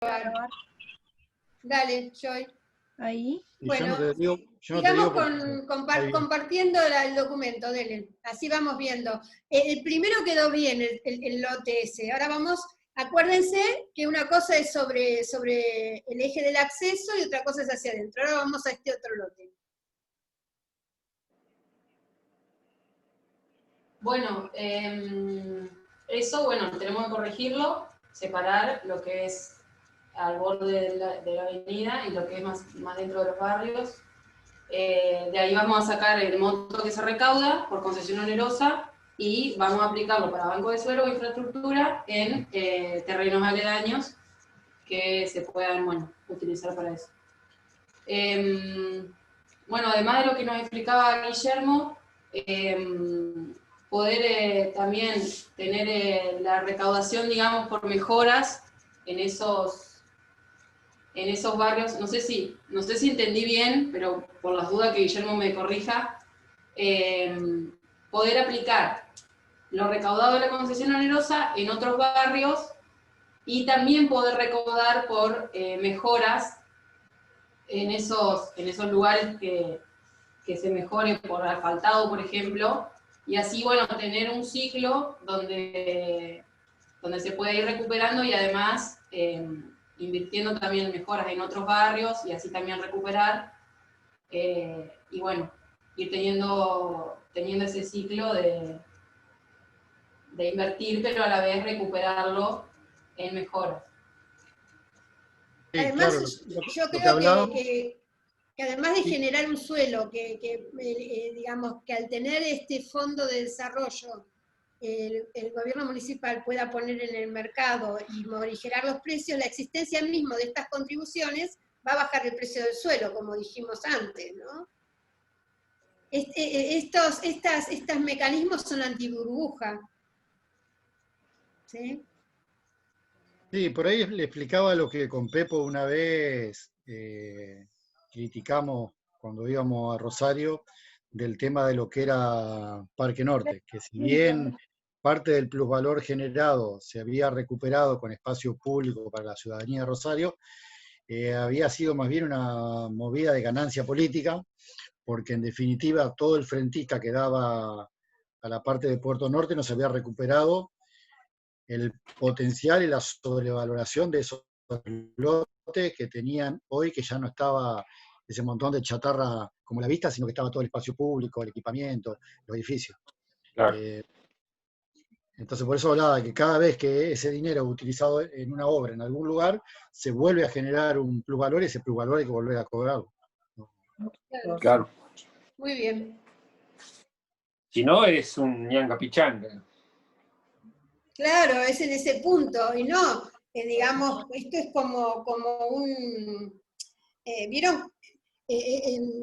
grabar. Dale, Joy. Ahí. Bueno, sigamos compartiendo el documento, Delen. Así vamos viendo. El primero quedó bien, el lote ese. Ahora vamos, acuérdense que una cosa es sobre el eje del acceso y otra cosa es hacia adentro. Ahora vamos a este otro lote. Bueno, eso, tenemos que corregirlo, separar lo que es al borde de la avenida y lo que es más dentro de los barrios. De ahí vamos a sacar el monto que se recauda por concesión onerosa y vamos a aplicarlo para banco de suelo o infraestructura en terrenos aledaños que se puedan utilizar para eso. Además de lo que nos explicaba Guillermo, poder también tener la recaudación, digamos, por mejoras en esos barrios. No sé si entendí bien, pero por las dudas que Guillermo me corrija, poder aplicar lo recaudado de la concesión onerosa en otros barrios y también poder recaudar por mejoras en esos lugares que se mejoren por asfaltado, por ejemplo, y así, tener un ciclo donde se puede ir recuperando y además invirtiendo también en mejoras en otros barrios y así también recuperar, ir teniendo ese ciclo de invertir, pero a la vez recuperarlo en mejoras. Sí, además, claro, yo creo que además de generar un suelo, digamos, que al tener este fondo de desarrollo, el gobierno municipal pueda poner en el mercado y morigerar los precios, la existencia misma de estas contribuciones va a bajar el precio del suelo, como dijimos antes, ¿no? Estos mecanismos son antiburbuja, ¿sí? Sí, por ahí le explicaba lo que con Pepo una vez criticamos cuando íbamos a Rosario del tema de lo que era Parque Norte, que si bien parte del plusvalor generado se había recuperado con espacio público para la ciudadanía de Rosario, había sido más bien una movida de ganancia política, porque en definitiva todo el frentista que daba a la parte de Puerto Norte no se había recuperado el potencial y la sobrevaloración de esos lotes que tenían hoy, que ya no estaba ese montón de chatarra como la vista, sino que estaba todo el espacio público, el equipamiento, los edificios. Claro. Entonces por eso hablaba de que cada vez que ese dinero utilizado en una obra en algún lugar, se vuelve a generar un plusvalor y ese plusvalor hay que volver a cobrarlo. Claro. Muy bien. Si no, es un ñanga pichanga. Claro, es en ese punto, y no, digamos, esto es como un, ¿vieron?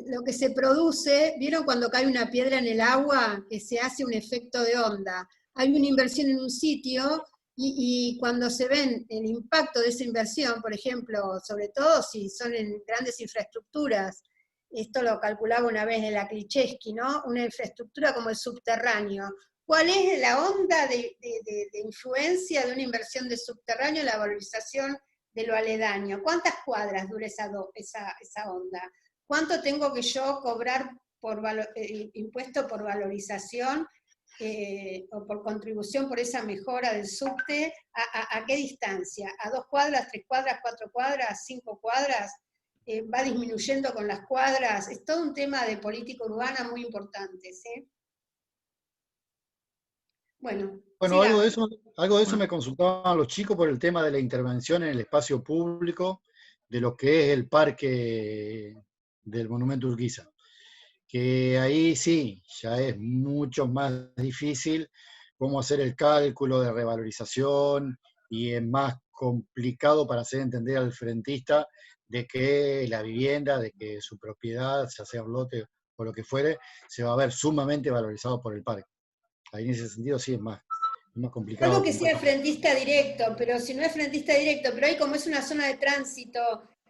Lo que se produce, ¿vieron cuando cae una piedra en el agua? Que se hace un efecto de onda. Hay una inversión en un sitio, y cuando se ven el impacto de esa inversión, por ejemplo, sobre todo si son en grandes infraestructuras, esto lo calculaba una vez el Aklichevsky, ¿no? Una infraestructura como el subterráneo. ¿Cuál es la onda de influencia de una inversión de subterráneo en la valorización de lo aledaño? ¿Cuántas cuadras dura esa onda? ¿Cuánto tengo que yo cobrar por impuesto por valorización o por contribución por esa mejora del subte? ¿A qué distancia? ¿A 2 cuadras, 3 cuadras, 4 cuadras, 5 cuadras? ¿Va disminuyendo con las cuadras? Es todo un tema de política urbana muy importante, ¿sí? Bueno, algo de eso me consultaban los chicos por el tema de la intervención en el espacio público de lo que es el parque del Monumento Urquiza. Que ahí sí, ya es mucho más difícil cómo hacer el cálculo de revalorización y es más complicado para hacer entender al frentista de que la vivienda, de que su propiedad, ya sea un lote o lo que fuere, se va a ver sumamente valorizado por el parque. Ahí en ese sentido sí es más complicado. Algo que sea frentista directo, pero si no es frentista directo, pero ahí como es una zona de tránsito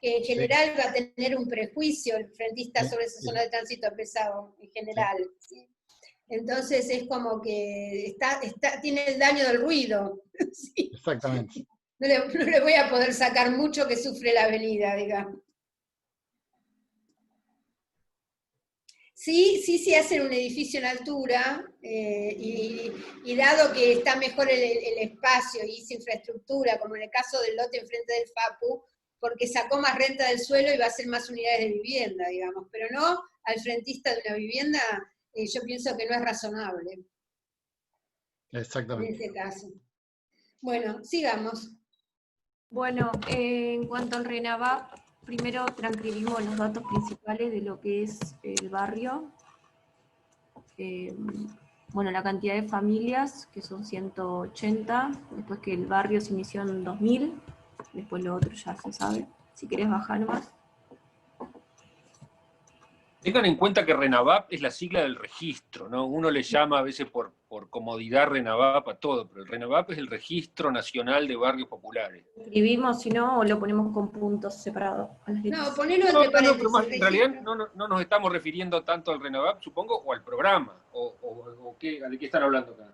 que en general va a tener un prejuicio el frentista sobre esa zona de tránsito pesado, en general. ¿Sí? Entonces es como que tiene el daño del ruido. ¿Sí? Exactamente. no le voy a poder sacar mucho que sufre la avenida, digamos. Sí hacen un edificio en altura, y dado que está mejor el espacio y esa infraestructura, como en el caso del lote enfrente del FAPU, porque sacó más renta del suelo y va a ser más unidades de vivienda, digamos, pero no al frentista de una vivienda, yo pienso que no es razonable. Exactamente. En ese caso. Bueno, sigamos. Bueno, en cuanto al RENAVAP, primero transcribimos los datos principales de lo que es el barrio. Bueno, la cantidad de familias, que son 180, después que el barrio se inició en 2000, después lo otro ya se sabe. Si querés bajar más. Tengan en cuenta que RENAVAP es la sigla del registro, ¿no? Uno le llama a veces por comodidad RENAVAP a todo, pero el RENAVAP es el Registro Nacional de Barrios Populares. Escribimos, si no, o lo ponemos con puntos separados. No, ponelo No, entre paréntesis. pero en realidad no nos estamos refiriendo tanto al RENAVAP, supongo, o al programa, o qué, ¿de qué están hablando acá?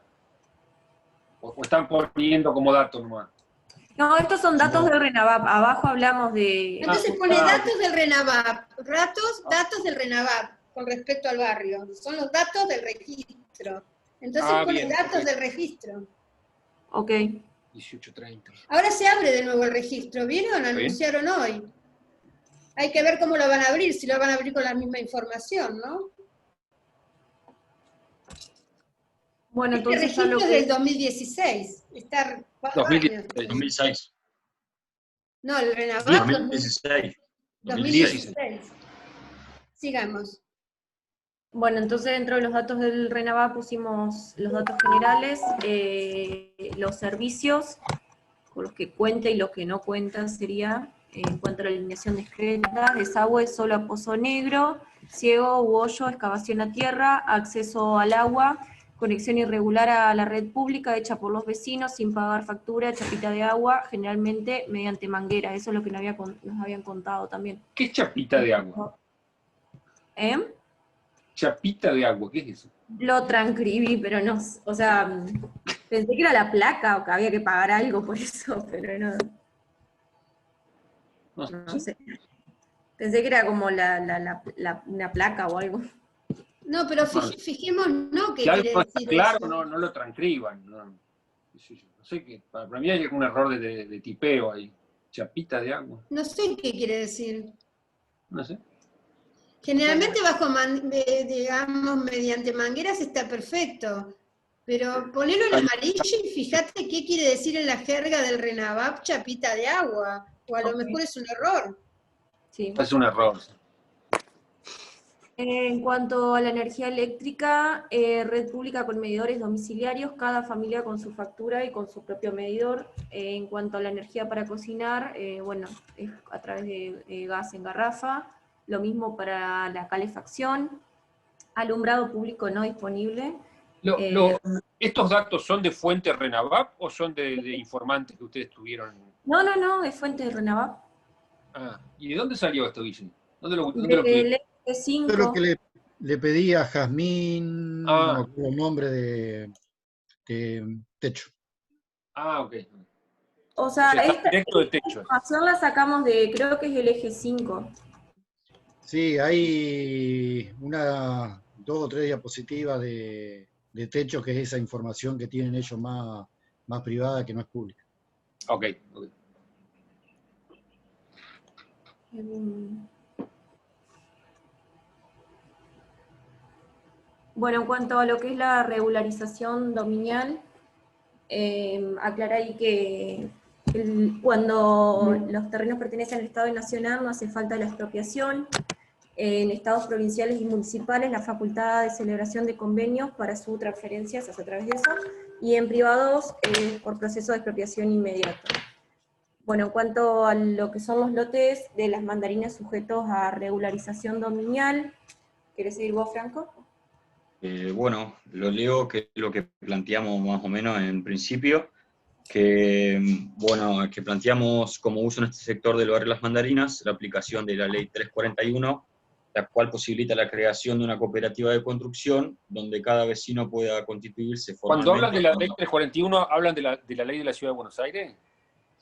O están poniendo como datos nomás. No, estos son datos del RENAVAP. Abajo hablamos de... Entonces pone datos del RENAVAP, datos del RENAVAP con respecto al barrio. Son los datos del registro. Entonces pone bien, datos ok. del registro. Ok. 1830. Ahora se abre de nuevo el registro, ¿vieron? Anunciaron hoy. Hay que ver cómo lo van a abrir, si lo van a abrir con la misma información, ¿no? Bueno, Este entonces ya registro lo es que... del 2016. Está 2016. No, el RENAVAP 2016. 2016. Sigamos. Bueno, entonces dentro de los datos del RENAVAP pusimos los datos generales, los servicios, con los que cuenta y los que no cuentan sería, en cuanto a la alineación discreta, desagüe solo a pozo negro, ciego u hoyo, excavación a tierra, acceso al agua, conexión irregular a la red pública hecha por los vecinos sin pagar factura, chapita de agua, generalmente mediante manguera. Eso es lo que nos habían contado también. ¿Qué es chapita de agua? ¿Eh? Chapita de agua, ¿qué es eso? Lo transcribí, pero no, o sea, pensé que era la placa o que había que pagar algo por eso, pero no. No sé. Pensé que era como una placa o algo. No, pero fijémonos qué Claro, quiere no está decir claro, eso. no lo transcriban. No sé qué, para mí hay algún error de tipeo ahí. Chapita de agua, No sé qué quiere decir. no sé. Generalmente digamos, mediante mangueras está perfecto, pero ponelo en amarillo y fíjate qué quiere decir en la jerga del RENAVAP chapita de agua, o a lo mejor es un error. Sí. Es un error. En cuanto a la energía eléctrica, red pública con medidores domiciliarios, cada familia con su factura y con su propio medidor. En cuanto a la energía para cocinar, bueno, es a través de gas en garrafa. Lo mismo para la calefacción. Alumbrado público no disponible. ¿Estos datos son de fuente RENAVAP o son de informantes que ustedes tuvieron? No, es fuente de RENAVAP. Ah, ¿y de dónde salió esto, Vicen? ¿Dónde lo Del tuvieron? F5. Yo creo que le pedí a Jazmín, Ah. no me acuerdo el nombre de Techo. Ah, ok. O sea, está directo de techo. información la sacamos de, creo que es el eje 5. Sí, hay 2 o 3 diapositivas de Techo, que es esa información que tienen ellos más privada, que no es pública. Ok. Bueno, en cuanto a lo que es la regularización dominial, aclarar ahí que cuando los terrenos pertenecen al Estado Nacional no hace falta la expropiación. En estados provinciales y municipales la facultad de celebración de convenios para su transferencia se hace a través de eso, y en privados por proceso de expropiación inmediato. Bueno, en cuanto a lo que son los lotes de las mandarinas sujetos a regularización dominial, ¿querés seguir vos, Franco? Bueno, lo leo, que es lo que planteamos más o menos en principio, que planteamos como uso en este sector del barrio Las Mandarinas la aplicación de la ley 341, la cual posibilita la creación de una cooperativa de construcción donde cada vecino pueda constituirse formalmente. Cuando hablan de la ley 341, ¿hablan de la ley de la Ciudad de Buenos Aires?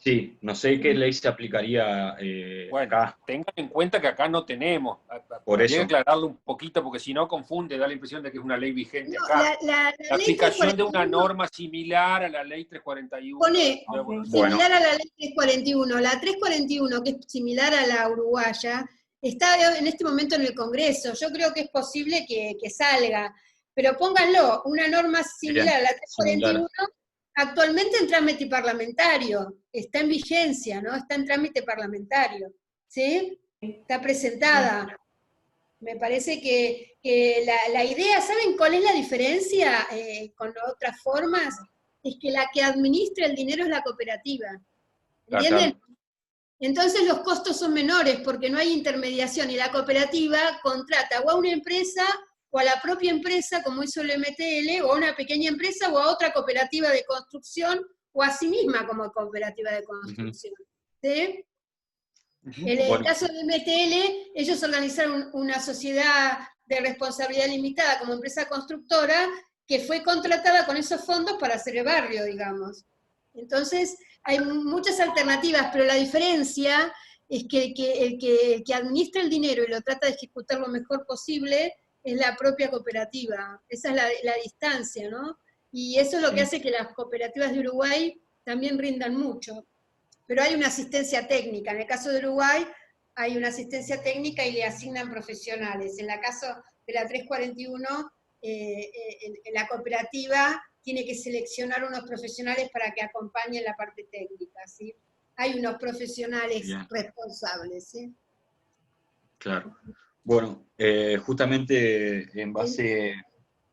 Sí, no sé qué ley se aplicaría Bueno, acá, tengan en cuenta que acá no tenemos. por Habría que eso. aclararlo un poquito, porque si no confunde, da la impresión de que es una ley vigente No, acá. la La ley aplicación de una 341 norma similar a la ley 341 pone de Buenos Aires. Bueno, similar a la ley 341. La 341, que es similar a la uruguaya, está en este momento en el Congreso. Yo creo que es posible que salga, pero pónganlo, una norma similar bien, a la similar. 341, actualmente en trámite parlamentario, está en vigencia, ¿no? Está en trámite parlamentario, ¿sí? Está presentada. Me parece que la idea, ¿saben cuál es la diferencia con otras formas? Es que la que administra el dinero es la cooperativa, ¿entienden? Acá, Entonces los costos son menores porque no hay intermediación y la cooperativa contrata o a una empresa o a la propia empresa, como hizo el MTL, o a una pequeña empresa o a otra cooperativa de construcción o a sí misma como cooperativa de construcción. ¿Sí? En el bueno, caso de MTL, ellos organizaron una sociedad de responsabilidad limitada como empresa constructora que fue contratada con esos fondos para hacer el barrio, digamos. Entonces, hay muchas alternativas, pero la diferencia es que el que administra el dinero y lo trata de ejecutar lo mejor posible es la propia cooperativa. Esa es la distancia, ¿no? Y eso es lo que sí, hace que las cooperativas de Uruguay también rindan mucho. Pero hay una asistencia técnica. En el caso de Uruguay hay una asistencia técnica y le asignan profesionales. En el caso de la 341, la cooperativa tiene que seleccionar unos profesionales para que acompañen la parte técnica, ¿sí? Hay unos profesionales bien, responsables, ¿sí? claro. Bueno, justamente en base,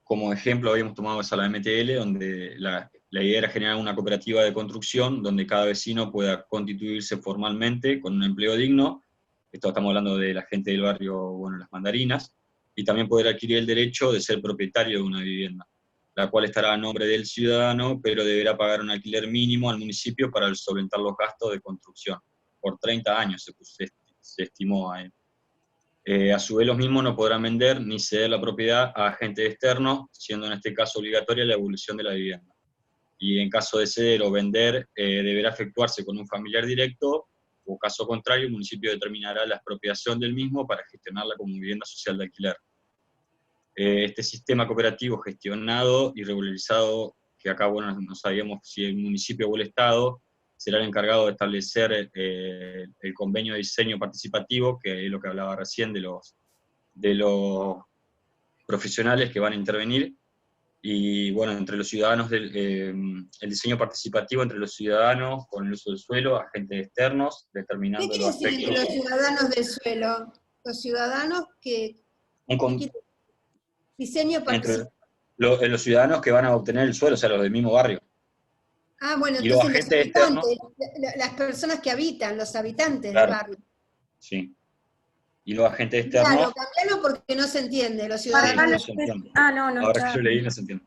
como ejemplo, habíamos tomado esa la MTL, donde la idea era generar una cooperativa de construcción donde cada vecino pueda constituirse formalmente con un empleo digno. Esto estamos hablando de la gente del barrio, bueno, Las Mandarinas, y también poder adquirir el derecho de ser propietario de una vivienda, la cual estará a nombre del ciudadano, pero deberá pagar un alquiler mínimo al municipio para solventar los gastos de construcción. Por 30 años se estimó a él. A su vez, los mismos no podrán vender ni ceder la propiedad a agentes externos, siendo en este caso obligatoria la evolución de la vivienda. Y en caso de ceder o vender, deberá efectuarse con un familiar directo, o caso contrario, el municipio determinará la expropiación del mismo para gestionarla como vivienda social de alquiler. Este sistema cooperativo gestionado y regularizado, que acá, bueno, no sabíamos si el municipio o el Estado, será el encargado de establecer el convenio de diseño participativo, que es lo que hablaba recién de los profesionales que van a intervenir, y bueno, entre los ciudadanos, el diseño participativo entre los ciudadanos con el uso del suelo, agentes externos, ¿Qué determinando quiere los decir entre aspectos. los ciudadanos del suelo? Los ciudadanos que... Diseño Entre participativo. los ciudadanos que van a obtener el suelo, o sea, los del mismo barrio. Ah, bueno, Y los entonces los agentes externos, habitantes, las personas que habitan, los habitantes del claro, barrio. sí. Y los agentes Claro, externos, cambialo porque no se entiende, los sí, ciudadanos. no se entiende. Ah, no, no Ahora está. que yo leí, no se entiende.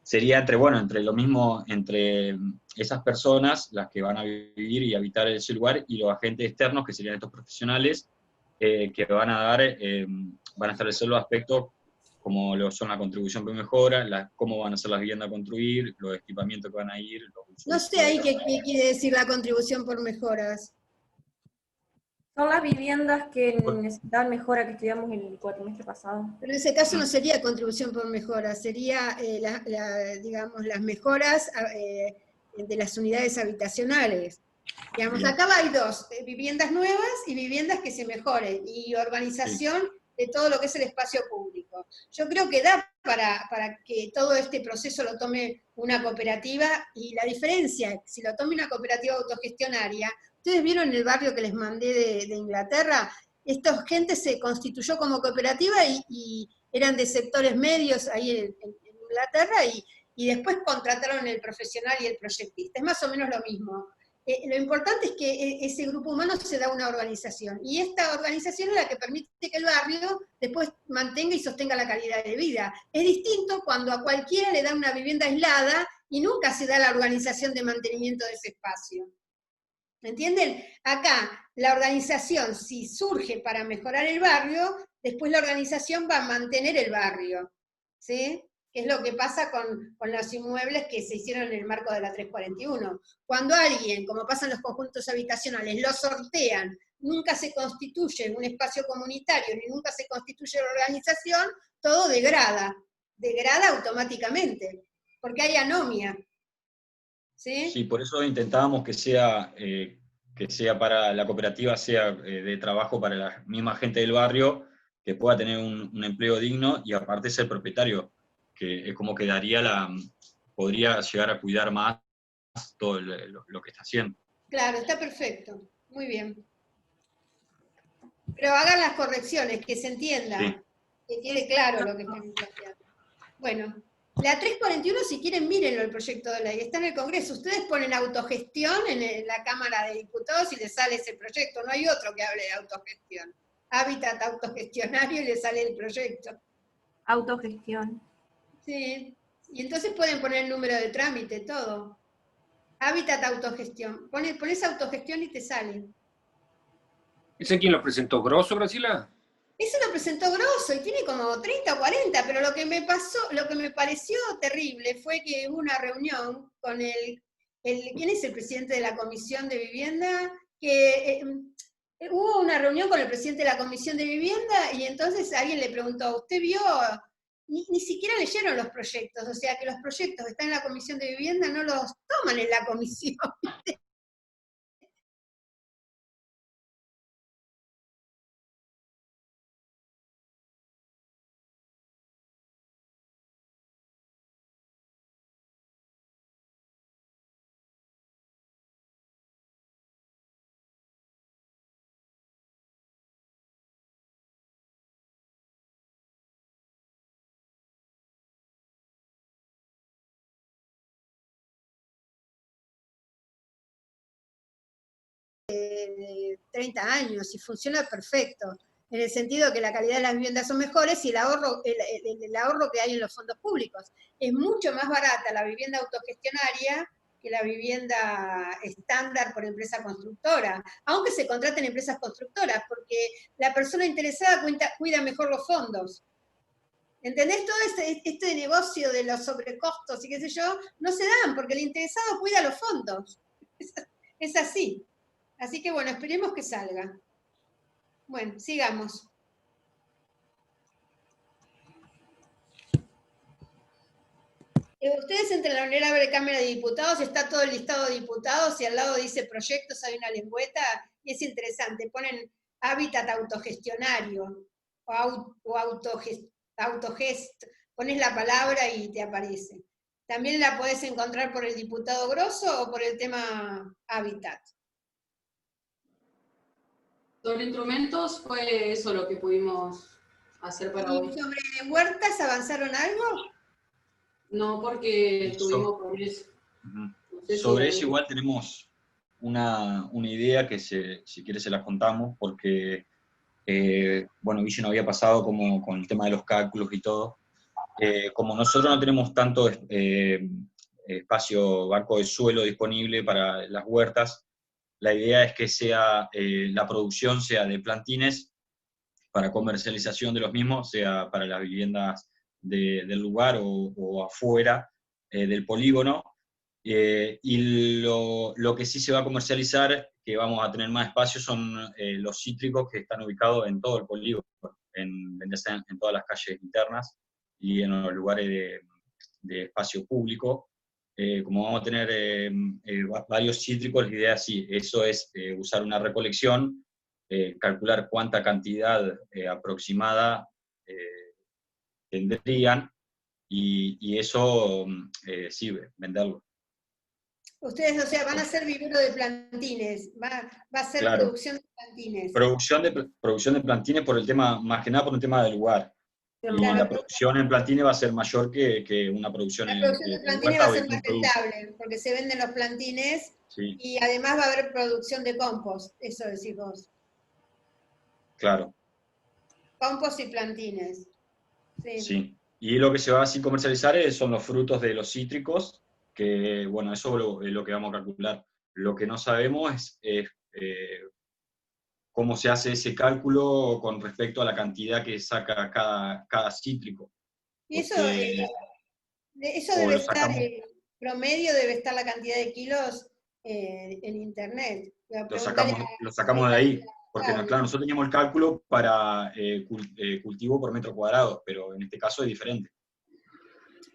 Sería entre, bueno, entre lo mismo, entre esas personas, las que van a vivir y habitar ese lugar, y los agentes externos, que serían estos profesionales, que van a dar, van a establecer los aspectos como lo son la contribución por mejora, cómo van a ser las viviendas a construir, los equipamientos que van a ir, los usos No del sé ahí suelo. qué quiere decir la contribución por mejoras. Son las viviendas que Bueno, necesitaban mejora que estudiamos el cuatrimestre pasado. Pero en ese caso no sería contribución por mejoras, sería, digamos, las mejoras de las unidades habitacionales. Digamos, bien, acá hay dos, viviendas nuevas y viviendas que se mejoren, y organización de todo lo que es el espacio público. Yo creo que da para que todo este proceso lo tome una cooperativa, y la diferencia, si lo tome una cooperativa autogestionaria, ustedes vieron el barrio que les mandé de Inglaterra, esta gente se constituyó como cooperativa y eran de sectores medios ahí en Inglaterra, y después contrataron el profesional y el proyectista. Es más o menos lo mismo. Lo importante es que ese grupo humano se da una organización, y esta organización es la que permite que el barrio después mantenga y sostenga la calidad de vida. Es distinto cuando a cualquiera le dan una vivienda aislada y nunca se da la organización de mantenimiento de ese espacio. ¿Me entienden? Acá, la organización, si surge para mejorar el barrio, después la organización va a mantener el barrio, ¿sí? que es lo que pasa con los inmuebles que se hicieron en el marco de la 341. Cuando alguien, como pasa en los conjuntos habitacionales, lo sortean, nunca se constituye un espacio comunitario, ni nunca se constituye la organización, todo degrada automáticamente, porque hay anomia. ¿Sí? Sí, por eso intentábamos que sea para la cooperativa, sea de trabajo para la misma gente del barrio, que pueda tener un empleo digno y aparte ser propietario, que es como que podría llegar a cuidar más todo lo que está haciendo. Claro, está perfecto, muy bien. Pero hagan las correcciones, que se entienda, Sí. que quede claro lo que están planteando. Bueno, la 341, si quieren, mírenlo el proyecto de ley, está en el Congreso. Ustedes ponen autogestión en la Cámara de Diputados y les sale ese proyecto, no hay otro que hable de autogestión. Hábitat autogestionario y les sale el proyecto. Autogestión. Sí, y entonces pueden poner el número de trámite, todo. Hábitat autogestión. Pones autogestión y te sale. ¿Ese quién lo presentó? ¿Grosso, Graciela? Eso lo presentó Grosso y tiene como 30 o 40, pero lo que me pareció terrible fue que hubo una reunión con ¿quién es el presidente de la Comisión de Vivienda? Hubo una reunión con el presidente de la Comisión de Vivienda y entonces alguien le preguntó, ¿usted vio? Ni siquiera leyeron los proyectos, o sea que los proyectos que están en la Comisión de Vivienda no los toman en la comisión. De 30 años y funciona perfecto, en el sentido que la calidad de las viviendas son mejores y el ahorro que hay en los fondos públicos. Es mucho más barata la vivienda autogestionaria que la vivienda estándar por empresa constructora, aunque se contraten empresas constructoras, porque la persona interesada cuida mejor los fondos. ¿Entendés? Todo este negocio de los sobrecostos y qué sé yo, no se dan, porque el interesado cuida los fondos. Es así. Así que bueno, esperemos que salga. Bueno, sigamos. Ustedes entran a la Honorable Cámara de Diputados, está todo el listado de diputados y al lado dice proyectos, hay una lengüeta y es interesante. Ponen hábitat autogestionario o autogest. Pones la palabra y te aparece. También la podés encontrar por el diputado Grosso o por el tema hábitat. Sobre instrumentos fue eso lo que pudimos hacer para hoy. ¿Y sobre huertas avanzaron algo? No, porque estuvimos con eso. Uh-huh. No sé sobre si eso igual tenemos una idea que si quieres se la contamos, porque bueno, Guille no había pasado como con el tema de los cálculos y todo. Como nosotros no tenemos tanto espacio, banco de suelo disponible para las huertas, la idea es que la producción sea de plantines para comercialización de los mismos, sea para las viviendas del lugar o afuera del polígono. Y lo que sí se va a comercializar, que vamos a tener más espacio, son los cítricos que están ubicados en todo el polígono, en todas las calles internas y en los lugares de espacio público. Como vamos a tener varios cítricos, la idea sí, eso es usar una recolección, calcular cuánta cantidad aproximada tendrían, y eso sí, venderlo. Ustedes, o sea, van a hacer vivero de plantines, va a ser Claro. producción de plantines. Producción de plantines por el tema, más que nada por el tema del lugar. Y la producción en plantines va a ser mayor que una producción La en producción de plantines huerta va a o ser en más rentable, porque se venden los plantines sí, y además va a haber producción de compost, eso decís vos. claro. Compost y plantines. Sí. Sí. Y lo que se va así comercializar son los frutos de los cítricos, que bueno, eso es lo que vamos a calcular. Lo que no sabemos es cómo se hace ese cálculo con respecto a la cantidad que saca cada cítrico. Y eso, Porque, Eso O debe lo estar, sacamos, promedio debe estar la cantidad de kilos en internet. Voy a preguntarle lo a sacamos de ahí, Catalina, porque claro. claro, nosotros teníamos el cálculo para cultivo por metro cuadrado, pero en este caso es diferente.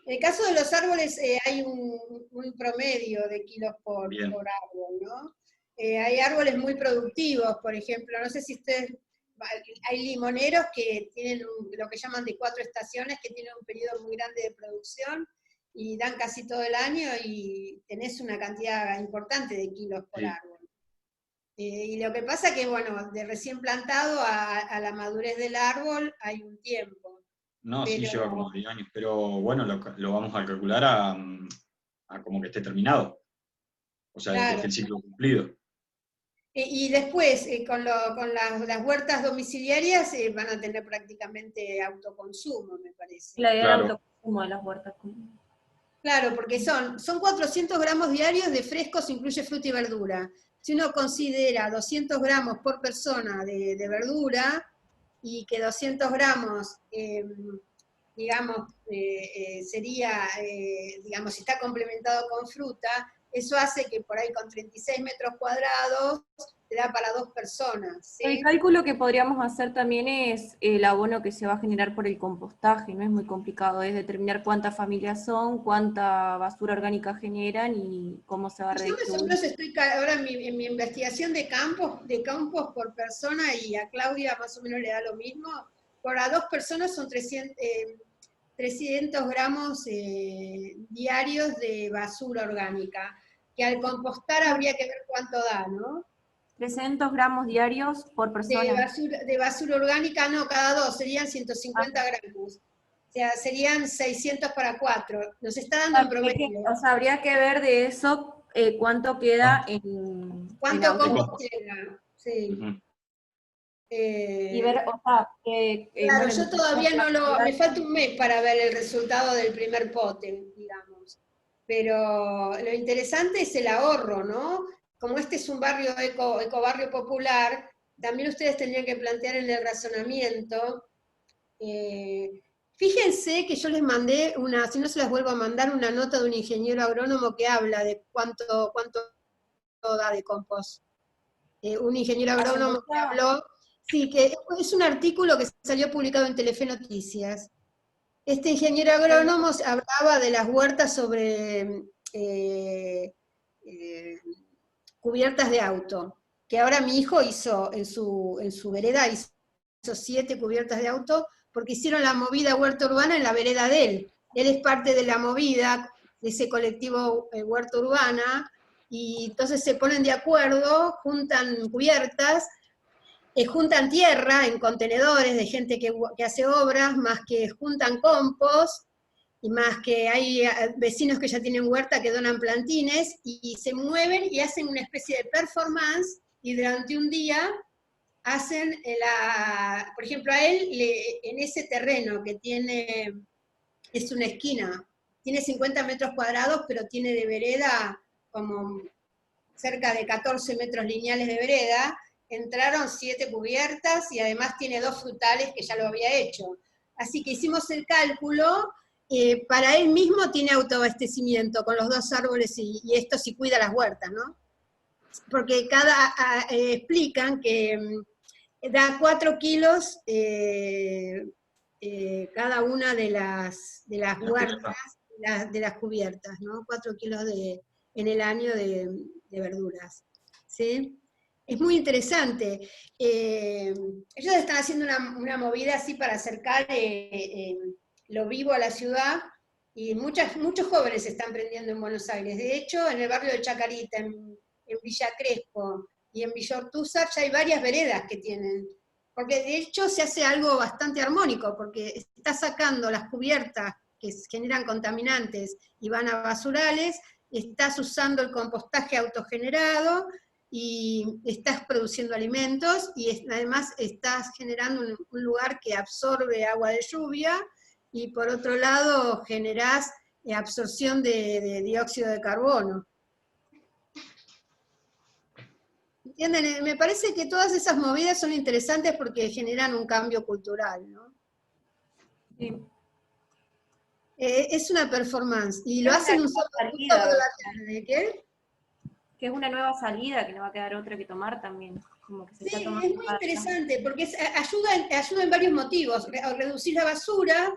En el caso de los árboles hay un promedio de kilos por Bien. árbol, ¿no? Hay árboles muy productivos, por ejemplo, no sé si ustedes, hay limoneros que tienen lo que llaman de 4 estaciones, que tienen un periodo muy grande de producción y dan casi todo el año y tenés una cantidad importante de kilos por Sí. árbol. Y lo que pasa que, bueno, de recién plantado a la madurez del árbol hay un tiempo. No, sí, Pero lleva como 10 años, pero bueno, lo vamos a calcular a como que esté terminado, o sea, de que claro. esté el ciclo cumplido. Y después, con las huertas domiciliarias van a tener prácticamente autoconsumo, me parece. La idea del Claro, autoconsumo de las huertas comunes. Claro, porque son 400 gramos diarios de frescos, incluye fruta y verdura. Si uno considera 200 gramos por persona de verdura, y que 200 gramos, digamos, sería, digamos, si está complementado con fruta, eso hace que por ahí con 36 metros cuadrados te da para 2 personas, El ¿sí? cálculo que podríamos hacer también es el abono que se va a generar por el compostaje, no es muy complicado, es determinar cuántas familias son, cuánta basura orgánica generan y cómo se va a Yo más o redistribuir. menos estoy ahora en mi investigación de campos por persona, y a Claudia más o menos le da lo mismo. Por a 2 personas son 300 gramos diarios de basura orgánica, que al compostar habría que ver cuánto da, ¿no? 300 gramos diarios por persona. De basura orgánica, no, cada 2 serían Ah, 150 gramos. O sea, serían 600 para 4. Nos está dando en promedio. o sea, habría que ver de eso cuánto queda en ¿Cuánto de auto. compost. compostera? Sí. Ujú. Y ver, o sea, Claro, bueno, yo todavía no me falta un mes para ver el resultado del primer pote, digamos. Pero lo interesante es el ahorro, ¿no? Como este es un barrio ecobarrio popular, también ustedes tendrían que plantear en el razonamiento. Fíjense que yo les mandé si no se las vuelvo a mandar, una nota de un ingeniero agrónomo que habla de cuánto da de compost. Un ingeniero hace agrónomo que mucha. habló, sí, que es un artículo que salió publicado en Telefe Noticias. Este ingeniero agrónomo hablaba de las huertas sobre cubiertas de auto, que ahora mi hijo hizo en su vereda, hizo 7 cubiertas de auto, porque hicieron la movida huerta urbana en la vereda de él. Él es parte de la movida, de ese colectivo huerta urbana, y entonces se ponen de acuerdo, juntan cubiertas, juntan tierra en contenedores de gente que hace obras, más que juntan compost, y más que hay vecinos que ya tienen huerta que donan plantines, y se mueven y hacen una especie de performance, y durante un día hacen, por ejemplo, a él, en ese terreno que tiene, es una esquina, tiene 50 metros cuadrados, pero tiene de vereda como cerca de 14 metros lineales de vereda, entraron 7 cubiertas y además tiene 2 frutales que ya lo había hecho. Así que hicimos el cálculo, para él mismo tiene autoabastecimiento con los 2 árboles y esto sí cuida las huertas, ¿no? Porque explican que da 4 kilos cada una de las huertas, de las cubiertas, ¿no? 4 kilos en el año de verduras, ¿sí? Es muy interesante. Ellos están haciendo una movida así para acercar lo vivo a la ciudad, y muchos jóvenes se están prendiendo en Buenos Aires. De hecho, en el barrio de Chacarita, en Villa Crespo y en Villa Ortúzar, ya hay varias veredas que tienen. Porque de hecho se hace algo bastante armónico, porque está sacando las cubiertas que generan contaminantes y van a basurales, estás usando el compostaje autogenerado y estás produciendo alimentos, y además estás generando un lugar que absorbe agua de lluvia, y por otro lado generás absorción de dióxido de carbono. ¿Entienden? Me parece que todas esas movidas son interesantes porque generan un cambio cultural, ¿no? Sí. Es una performance, y lo Es hacen una un sábado salida, por la tarde, ¿qué? que es una nueva salida, que no va a quedar otra que tomar también. Como que se está Sí, tomando es muy cada- interesante, porque ayuda en varios motivos. Reducir la basura,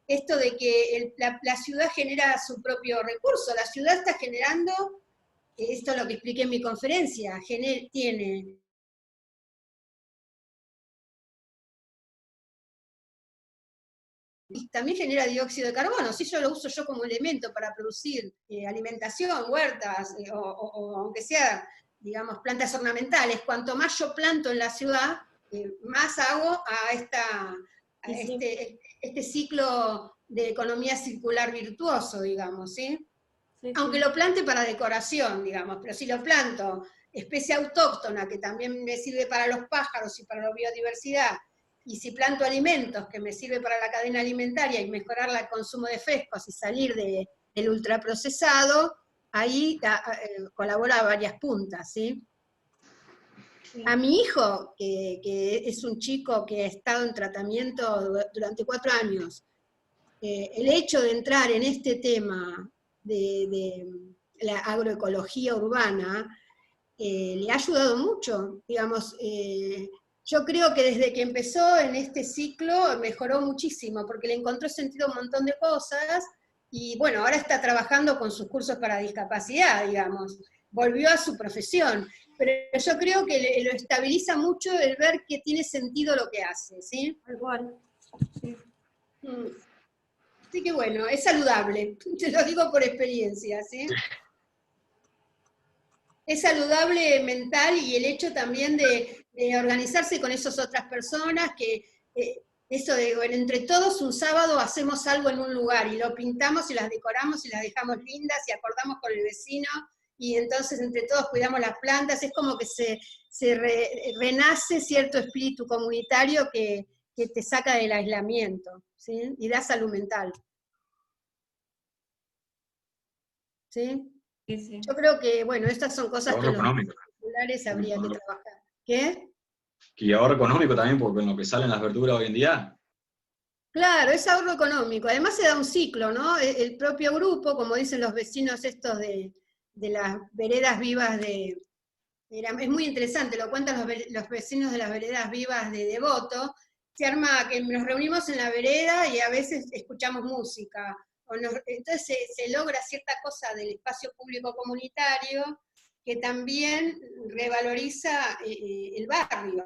esto de que la ciudad genera su propio recurso, la ciudad está generando, esto es lo que expliqué en mi conferencia, tiene y también genera dióxido de carbono. Si yo lo uso yo como elemento para producir alimentación, huertas, o aunque sea, digamos, plantas ornamentales, cuanto más yo planto en la ciudad, más hago a Y sí, este ciclo de economía circular virtuoso, digamos, ¿sí? sí, Aunque sí. lo plante para decoración, digamos, pero si lo planto especie autóctona, que también me sirve para los pájaros y para la biodiversidad, y si planto alimentos, que me sirve para la cadena alimentaria y mejorar el consumo de frescos y salir del ultraprocesado, ahí colabora a varias puntas, ¿sí? Sí. A mi hijo, que es un chico que ha estado en tratamiento durante 4 años, el hecho de entrar en este tema de la agroecología urbana le ha ayudado mucho. Digamos, yo creo que desde que empezó en este ciclo mejoró muchísimo, porque le encontró sentido a un montón de cosas, y bueno, ahora está trabajando con sus cursos para discapacidad, digamos. Volvió a su profesión, pero yo creo que lo estabiliza mucho el ver que tiene sentido lo que hace, ¿sí? Igual. Sí. Así que bueno, es saludable, te lo digo por experiencia, ¿sí? Es saludable mental, y el hecho también de organizarse con esas otras personas, que eso de, bueno, entre todos un sábado hacemos algo en un lugar y lo pintamos y las decoramos y las dejamos lindas y acordamos con el vecino, y entonces entre todos cuidamos las plantas, es como que renace cierto espíritu comunitario que te saca del aislamiento, ¿sí? Y da salud mental. ¿Sí? Sí, sí. Yo creo que, bueno, estas son Y cosas que ahorro en los económico. populares habría que trabajar. ¿Qué? Y ahorro económico también, porque con lo que salen las verduras hoy en día, Claro, es ahorro económico. Además se da un ciclo, ¿no? El propio grupo, como dicen los vecinos estos de las veredas vivas es muy interesante, lo cuentan los vecinos de las veredas vivas de Devoto. Se arma que nos reunimos en la vereda y a veces escuchamos música. Entonces se logra cierta cosa del espacio público comunitario que también revaloriza el barrio.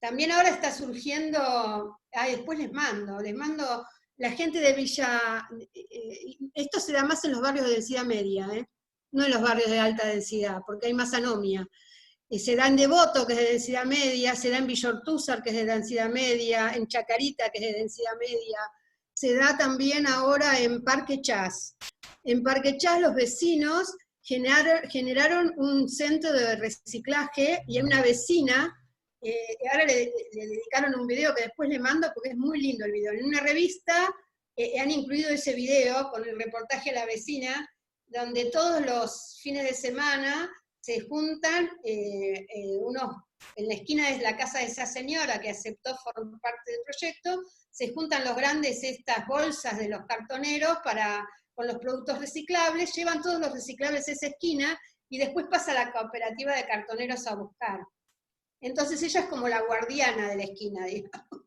También ahora está surgiendo, después les mando la gente de Villa, esto se da más en los barrios de densidad media, no en los barrios de alta densidad, porque hay más anomia. Se da en Devoto, que es de densidad media, se da en Villa Ortúzar, que es de densidad media, en Chacarita, que es de densidad media, se da también ahora en Parque Chas. En Parque Chas los vecinos generaron un centro de reciclaje, y hay una vecina, ahora le dedicaron un video que después le mando porque es muy lindo el video. En una revista han incluido ese video con el reportaje a la vecina, donde todos los fines de semana se juntan en la esquina es la casa de esa señora que aceptó formar parte del proyecto, se juntan los grandes, estas bolsas de los cartoneros con los productos reciclables, llevan todos los reciclables a esa esquina y después pasa la cooperativa de cartoneros a buscar. Entonces ella es como la guardiana de la esquina, digamos.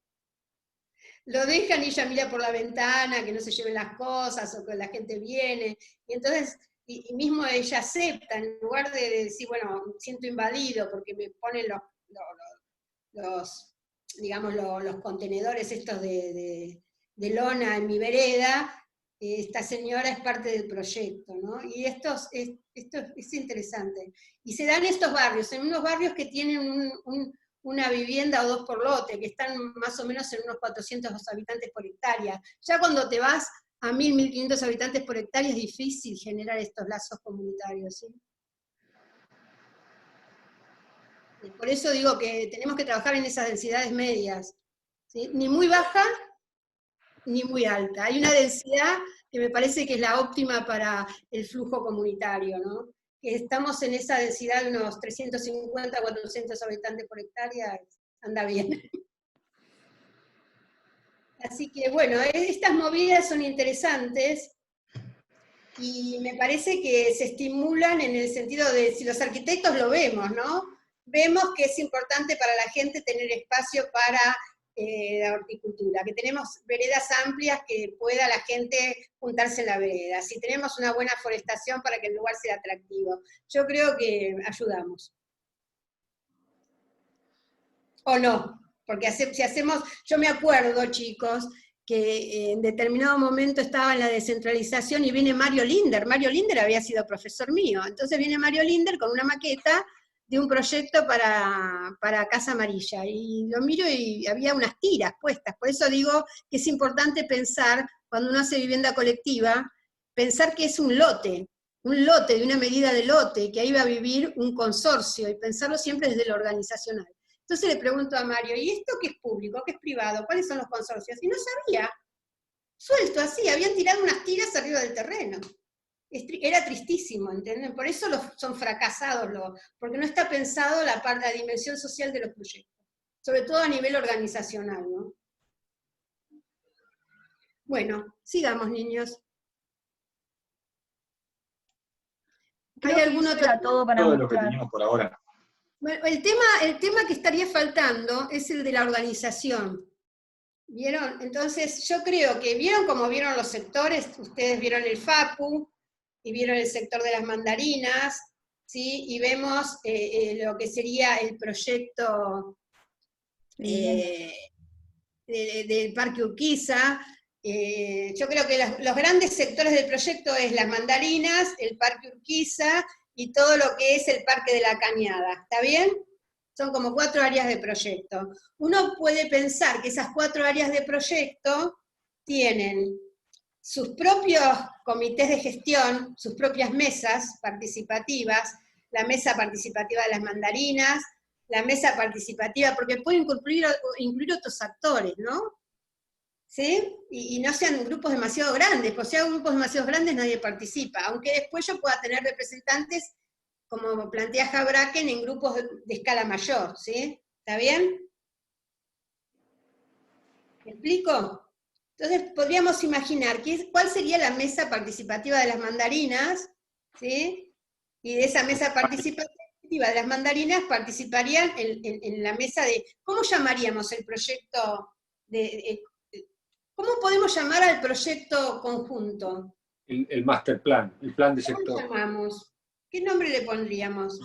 Lo dejan y ella mira por la ventana, que no se lleven las cosas, o que la gente viene, y entonces, y mismo ella acepta, en lugar de decir, bueno, siento invadido porque me ponen los contenedores estos de lona en mi vereda, esta señora es parte del proyecto, ¿no? Y esto es interesante. Y se dan estos barrios, en unos barrios que tienen una vivienda o 2 por lote, que están más o menos en unos 400 habitantes por hectárea. Ya cuando te vas a 1.000, 1.500 habitantes por hectárea es difícil generar estos lazos comunitarios, ¿sí? Por eso digo que tenemos que trabajar en esas densidades medias, ¿sí? Ni muy baja, ni muy alta. Hay una densidad que me parece que es la óptima para el flujo comunitario, ¿no? Que estamos en esa densidad de unos 350, 400 habitantes por hectárea, anda bien. Así que bueno, estas movidas son interesantes y me parece que se estimulan en el sentido de, si los arquitectos lo vemos, ¿no? Vemos que es importante para la gente tener espacio para la horticultura, que tenemos veredas amplias que pueda la gente juntarse en la vereda, si tenemos una buena forestación para que el lugar sea atractivo. Yo creo que ayudamos. ¿O no? Porque si hacemos, yo me acuerdo, chicos, que en determinado momento estaba en la descentralización y viene Mario Linder. Mario Linder había sido profesor mío. Entonces viene Mario Linder con una maqueta de un proyecto para Casa Amarilla. Y lo miro y había unas tiras puestas. Por eso digo que es importante pensar, cuando uno hace vivienda colectiva, pensar que es un lote de una medida de lote, que ahí va a vivir un consorcio, y pensarlo siempre desde lo organizacional. Entonces le pregunto a Mario, ¿y esto qué es público, qué es privado? ¿Cuáles son los consorcios? Y no sabía. Suelto así, habían tirado unas tiras arriba del terreno. Era tristísimo, ¿entienden? Por eso son fracasados, porque no está pensado la dimensión social de los proyectos, sobre todo a nivel organizacional, ¿no? Bueno, sigamos, niños. ¿Hay algún otro? Todo para Todo lo que mostrar. teníamos por ahora. Bueno, el tema que estaría faltando es el de la organización. ¿Vieron? Entonces, yo creo que, ¿vieron cómo vieron los sectores? Ustedes vieron el FAPU, y vieron el sector de las mandarinas, ¿sí? Y vemos lo que sería el proyecto del Parque Urquiza. Yo creo que los grandes sectores del proyecto es las mandarinas, el Parque Urquiza, y todo lo que es el Parque de la Cañada, ¿está bien? Son como 4 áreas de proyecto. Uno puede pensar que esas 4 áreas de proyecto tienen sus propios comités de gestión, sus propias mesas participativas, la mesa participativa de las mandarinas, la mesa participativa, porque pueden incluir otros actores, ¿no? ¿Sí? Y no sean grupos demasiado grandes, porque si hay grupos demasiado grandes nadie participa, aunque después yo pueda tener representantes, como plantea Habraken, en grupos de escala mayor, ¿sí? ¿Está bien? ¿Me explico? Entonces podríamos imaginar cuál sería la mesa participativa de las mandarinas, ¿sí? Y de esa mesa participativa de las mandarinas participarían en la mesa de, ¿cómo llamaríamos el proyecto ¿cómo podemos llamar al proyecto conjunto? El master plan, el plan de ¿Cómo lo sector. llamamos? ¿Qué nombre le pondríamos?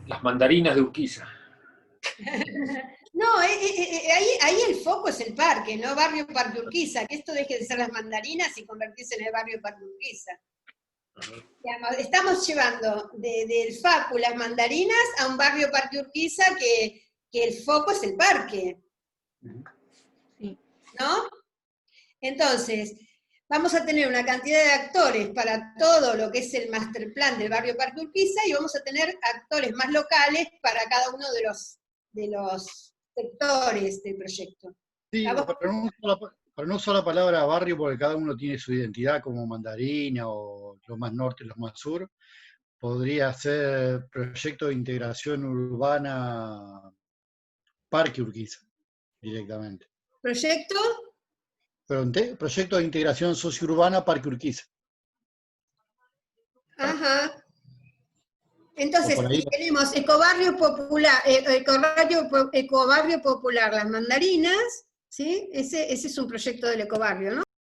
Las mandarinas de Urquiza. No, ahí el foco es el parque, ¿no? Barrio Parque Urquiza, que esto deje de ser las mandarinas y convertirse en el barrio Parque Urquiza. Digamos, estamos llevando del FAPU las mandarinas a un barrio Parque Urquiza que el foco es el parque. ¿No? Entonces, vamos a tener una cantidad de actores para todo lo que es el master plan del barrio Parque Urquiza, y vamos a tener actores más locales para cada uno de los sectores del proyecto. Sí, para no usar la palabra barrio, porque cada uno tiene su identidad, como mandarina o lo más norte, lo más sur, podría ser proyecto de integración urbana Parque Urquiza, directamente. ¿Proyecto? Proyecto de integración sociourbana Parque Urquiza. Ajá. Entonces, Por ahí. tenemos Ecobarrio Popular Las Mandarinas, ¿sí? Ese es un proyecto del Ecobarrio, ¿no?